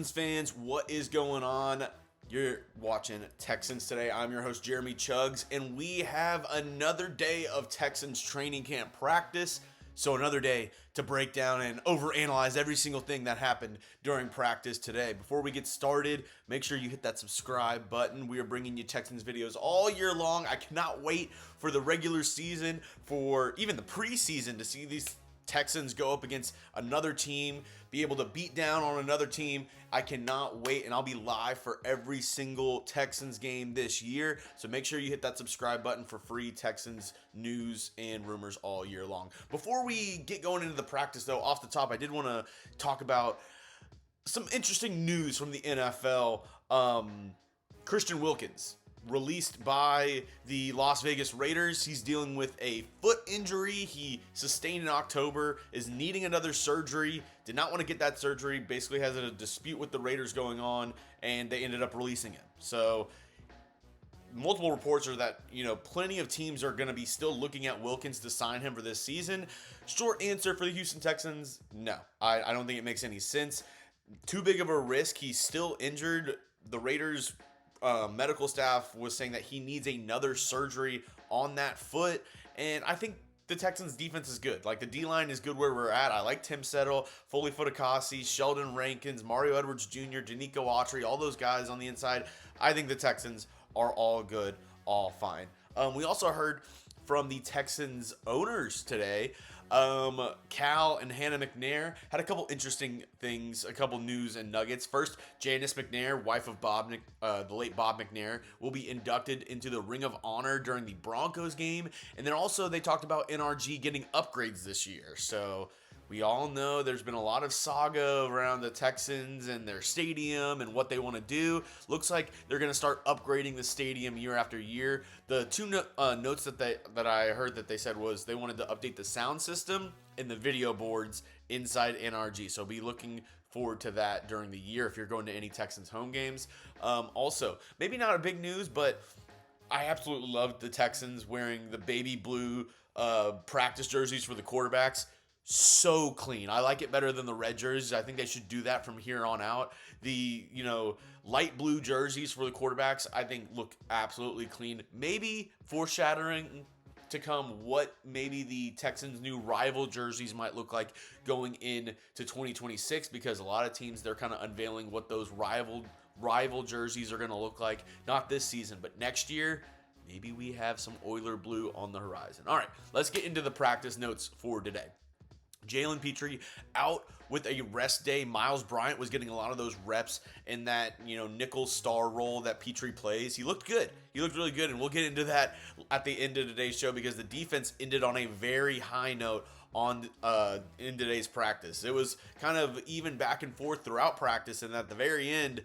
Texans fans, what is going on? You're watching Texans Today. I'm your host, Jeremy Chuggs, and we have another day of Texans training camp practice. So another day to break down and overanalyze every single thing that happened during practice today. Before we get started, make sure you hit that subscribe button. We are bringing you Texans videos all year long. I cannot wait for the regular season, for even the preseason, to see these Texans go up against another team, be able to beat down on another team. I cannot wait, and I'll be live for every single Texans game this year. So make sure you hit that subscribe button for free Texans news and rumors all year long. Before we get going into the practice, though, off the top, I did want to talk about some interesting news from the NFL. Christian Wilkins, released by the Las Vegas Raiders. He's dealing with a foot injury he sustained in October, is needing another surgery, did not want to get that surgery, basically has a dispute with the Raiders going on, and they ended up releasing him. So multiple reports are that, plenty of teams are going to be still looking at Wilkins to sign him for this season. Short answer for the Houston Texans, no. I don't think it makes any sense. Too big of a risk. He's still injured. The Raiders medical staff was saying that he needs another surgery on that foot, and I think the Texans defense is good. Like, the D-line is good where we're at. I like Tim Settle, Foley Fatukasi, Sheldon Rankins, Mario Edwards Jr., Danico Autry, all those guys on the inside. I think the Texans are all good, all fine. We also heard from the Texans owners today. Cal and Hannah McNair had a couple interesting things, a couple news and nuggets. First, Janice McNair, wife of the late Bob McNair, will be inducted into the Ring of Honor during the Broncos game. And then also they talked about NRG getting upgrades this year. So we all know there's been a lot of saga around the Texans and their stadium and what they want to do. Looks like they're going to start upgrading the stadium year after year. The two notes that I heard that they said was they wanted to update the sound system and the video boards inside NRG. So be looking forward to that during the year if you're going to any Texans home games. Also, maybe not a big news, but I absolutely loved the Texans wearing the baby blue practice jerseys for the quarterbacks. So clean. I like it better than the red jerseys. I think they should do that from here on out. The, light blue jerseys for the quarterbacks, I think look absolutely clean. Maybe foreshadowing to come what maybe the Texans' new rival jerseys might look like going into 2026, because a lot of teams, they're kind of unveiling what those rival jerseys are going to look like. Not this season, but next year. Maybe we have some Oiler blue on the horizon. All right, let's get into the practice notes for today. Jalen Pitre out with a rest day. Miles Bryant was getting a lot of those reps in that, nickel star role that Pitre plays. He looked good. He looked really good, and we'll get into that at the end of today's show because the defense ended on a very high note in today's practice. It was kind of even back and forth throughout practice, and at the very end,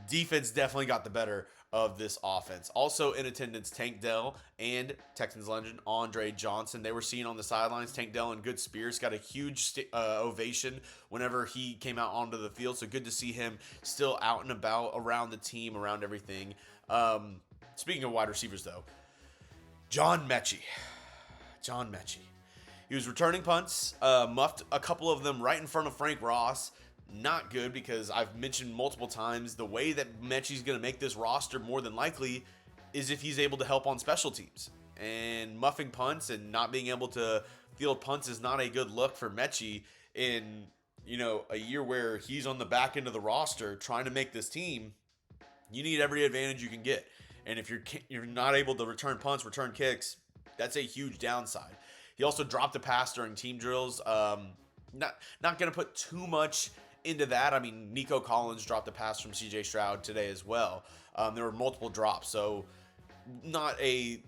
defense definitely got the better of this offense. Also in attendance, Tank Dell and Texans legend Andre Johnson. They were seen on the sidelines. Tank Dell in good spirits, got a huge ovation whenever he came out onto the field. So good to see him still out and about around the team, around everything. Speaking of wide receivers, though, John Metchie. He was returning punts, muffed a couple of them right in front of Frank Ross. Not good, because I've mentioned multiple times the way that Metchie's going to make this roster more than likely is if he's able to help on special teams. And muffing punts and not being able to field punts is not a good look for Metchie in, a year where he's on the back end of the roster trying to make this team. You need every advantage you can get. And if you're not able to return punts, return kicks, that's a huge downside. He also dropped a pass during team drills. Not going to put too much into that. I mean, Nico Collins dropped a pass from CJ Stroud today as well. There were multiple drops, so not a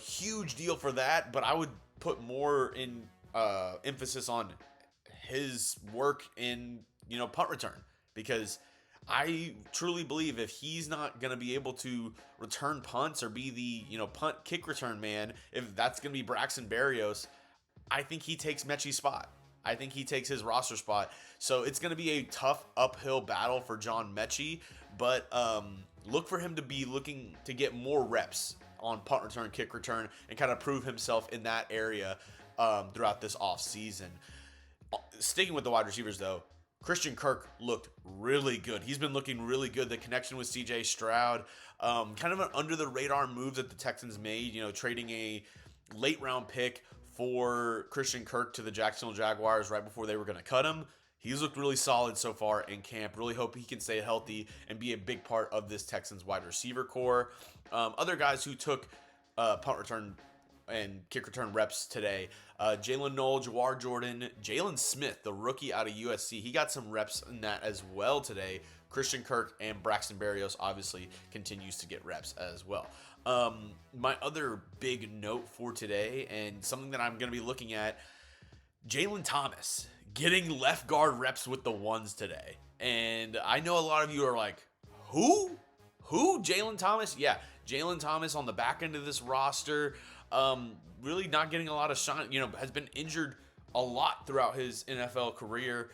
huge deal for that, but I would put more in emphasis on his work in punt return, because I truly believe if he's not going to be able to return punts or be the punt kick return man, if that's going to be Braxton Berrios, I think he takes Metchie's spot. I think he takes his roster spot. So it's going to be a tough uphill battle for John Metchie, but look for him to be looking to get more reps on punt return, kick return, and kind of prove himself in that area throughout this offseason. Sticking with the wide receivers, though, Christian Kirk looked really good. He's been looking really good. The connection with CJ Stroud, kind of an under the radar move that the Texans made, trading a late round pick for Christian Kirk to the Jacksonville Jaguars right before they were going to cut him. He's looked really solid so far in camp. Really hope he can stay healthy and be a big part of this Texans wide receiver core. Other guys who took punt return and kick return reps today. Jalen Noel, Jawar Jordan, Jalen Smith, the rookie out of USC. He got some reps in that as well today. Christian Kirk and Braxton Berrios obviously continues to get reps as well. My other big note for today, and something that I'm going to be looking at, Jaylon Thomas getting left guard reps with the ones today. And I know a lot of you are like, who? Jaylon Thomas? Yeah, Jaylon Thomas on the back end of this roster. Really not getting a lot of shine, has been injured a lot throughout his NFL career.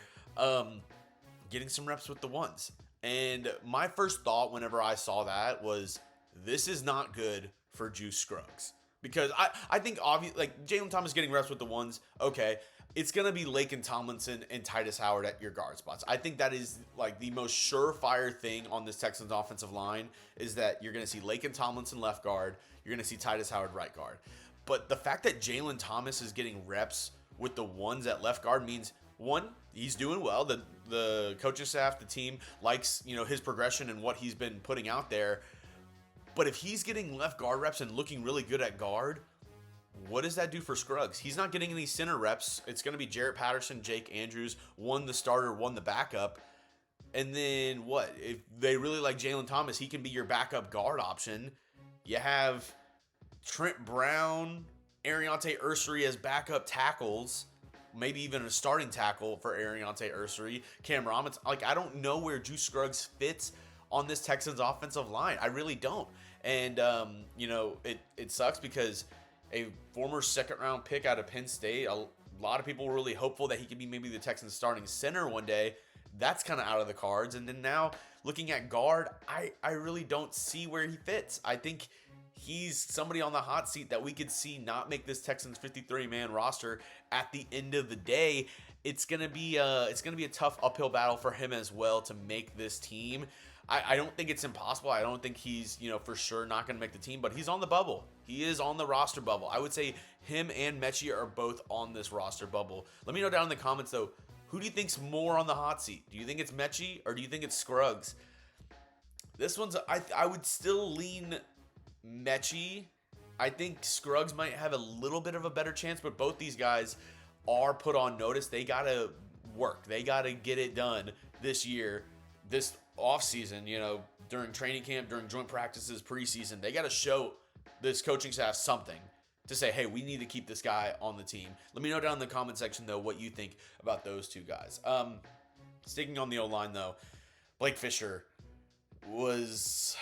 Getting some reps with the ones. And my first thought whenever I saw that was, this is not good for Juice Scruggs. Because I think obviously, like, Jaylon Thomas getting reps with the ones, okay, it's going to be Laken Tomlinson and Titus Howard at your guard spots. I think that is like the most surefire thing on this Texans offensive line, is that you're going to see Laken Tomlinson left guard. You're going to see Titus Howard right guard. But the fact that Jaylon Thomas is getting reps with the ones at left guard means, one, he's doing well. The coaching staff, the team likes, his progression and what he's been putting out there. But if he's getting left guard reps and looking really good at guard, what does that do for Scruggs? He's not getting any center reps. It's going to be Jarrett Patterson, Jake Andrews, one the starter, one the backup. And then what? If they really like Jaylon Thomas, he can be your backup guard option. You have Trent Brown, Ariante Ursery as backup tackles, maybe even a starting tackle for Ariante Ursery. Cam Robinson. I don't know where Juice Scruggs fits on this Texans offensive line. I really don't. And, it sucks because a former second-round pick out of Penn State, a lot of people were really hopeful that he could be maybe the Texans starting center one day. That's kind of out of the cards. And then now, looking at guard, I really don't see where he fits. I think he's somebody on the hot seat that we could see not make this Texans 53-man roster at the end of the day. It's gonna be a tough uphill battle for him as well to make this team. I don't think it's impossible. I don't think he's, for sure not going to make the team, but he's on the bubble. He is on the roster bubble. I would say him and Metchie are both on this roster bubble. Let me know down in the comments, though, who do you think's more on the hot seat? Do you think it's Metchie or do you think it's Scruggs? This one's, I would still lean Metchie. I think Scruggs might have a little bit of a better chance, but both these guys are put on notice. They got to work. They got to get it done this year, this offseason, during training camp, during joint practices, preseason. They got to show this coaching staff something to say, hey, we need to keep this guy on the team. Let me know down in the comment section, though, what you think about those two guys. Sticking on the O-line, though, Blake Fisher was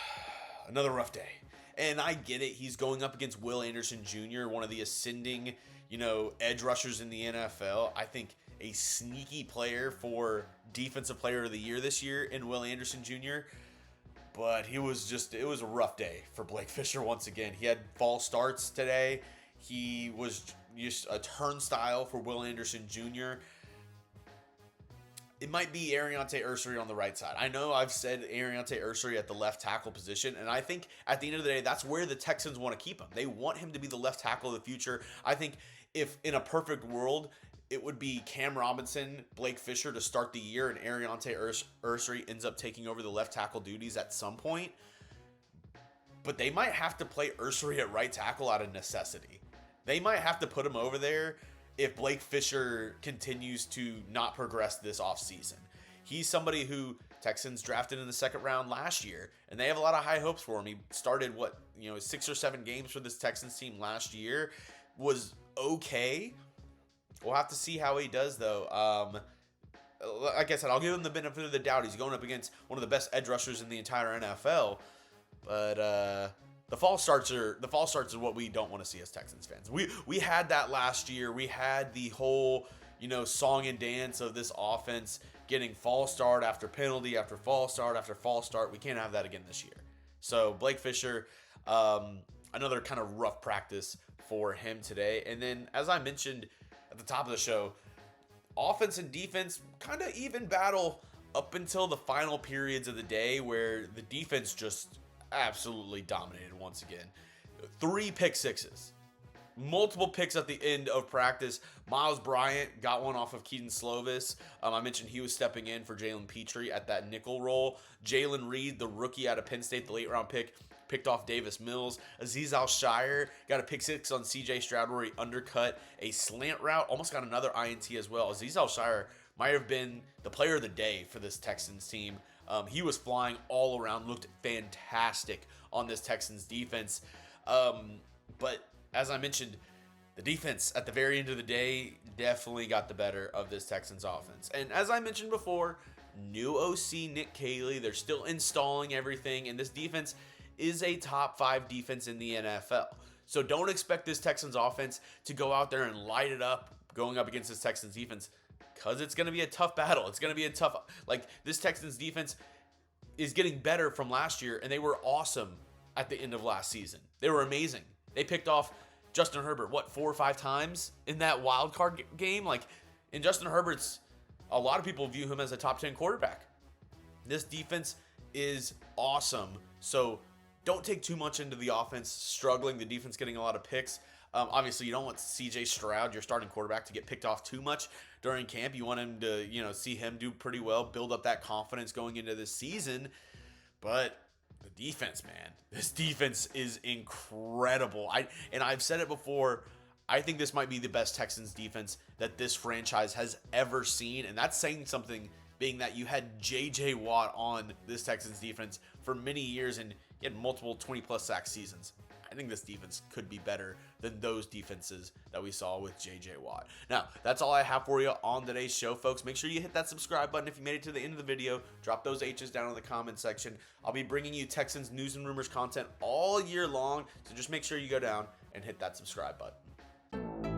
another rough day. And I get it. He's going up against Will Anderson Jr., one of the ascending, edge rushers in the NFL. I think a sneaky player for Defensive Player of the Year this year in Will Anderson Jr. But it was a rough day for Blake Fisher once again. He had false starts today. He was just a turnstile for Will Anderson Jr. It might be Ariante Ursery on the right side. I know I've said Ariante Ursery at the left tackle position, and I think at the end of the day, that's where the Texans want to keep him. They want him to be the left tackle of the future. I think if in a perfect world, it would be Cam Robinson, Blake Fisher to start the year, and Ariante Ursery ends up taking over the left tackle duties at some point. But they might have to play Ursery at right tackle out of necessity. They might have to put him over there if Blake Fisher continues to not progress this offseason. He's somebody who Texans drafted in the second round last year, and they have a lot of high hopes for him. He started, 6 or 7 games for this Texans team last year. Was okay. We'll have to see how he does, though. Like I said, I'll give him the benefit of the doubt. He's going up against one of the best edge rushers in the entire NFL. But the false starts are what we don't want to see as Texans fans. We had that last year. We had the whole, song and dance of this offense getting false start after penalty after false start after false start. We can't have that again this year. So Blake Fisher, another kind of rough practice for him today. And then, as I mentioned at the top of the show, offense and defense kind of even battle up until the final periods of the day, where the defense just absolutely dominated once again. 3 pick sixes. Multiple picks at the end of practice. Miles Bryant got one off of Keaton Slovis. I mentioned he was stepping in for Jalen Pitre at that nickel role. Jalen Reed, the rookie out of Penn State, the late round pick, picked off Davis Mills. Azeez Al-Shire got a pick 6 on CJ Stroud where he undercut a slant route. Almost got another INT as well. Azeez Al-Shire might have been the player of the day for this Texans team. He was flying all around, looked fantastic on this Texans defense. But as I mentioned, the defense at the very end of the day definitely got the better of this Texans offense. And as I mentioned before, new OC Nick Caley, they're still installing everything, and this defense is a top 5 defense in the NFL. So don't expect this Texans offense to go out there and light it up going up against this Texans defense, because it's going to be a tough battle. It's going to be a tough, this Texans defense is getting better from last year, and they were awesome at the end of last season. They were amazing. They picked off Justin Herbert, 4 or 5 times in that wild card game? And Justin Herbert's, a lot of people view him as a top 10 quarterback. This defense is awesome. So don't take too much into the offense struggling, the defense getting a lot of picks. Obviously, you don't want CJ Stroud, your starting quarterback, to get picked off too much during camp. You want him to, see him do pretty well, build up that confidence going into this season. But the defense, man, this defense is incredible. I've said it before, I think this might be the best Texans defense that this franchise has ever seen. And that's saying something, being that you had J.J. Watt on this Texans defense for many years and he had multiple 20-plus sack seasons. I think this defense could be better than those defenses that we saw with J.J. Watt. Now, that's all I have for you on today's show, folks. Make sure you hit that subscribe button if you made it to the end of the video. Drop those H's down in the comment section. I'll be bringing you Texans news and rumors content all year long, so just make sure you go down and hit that subscribe button.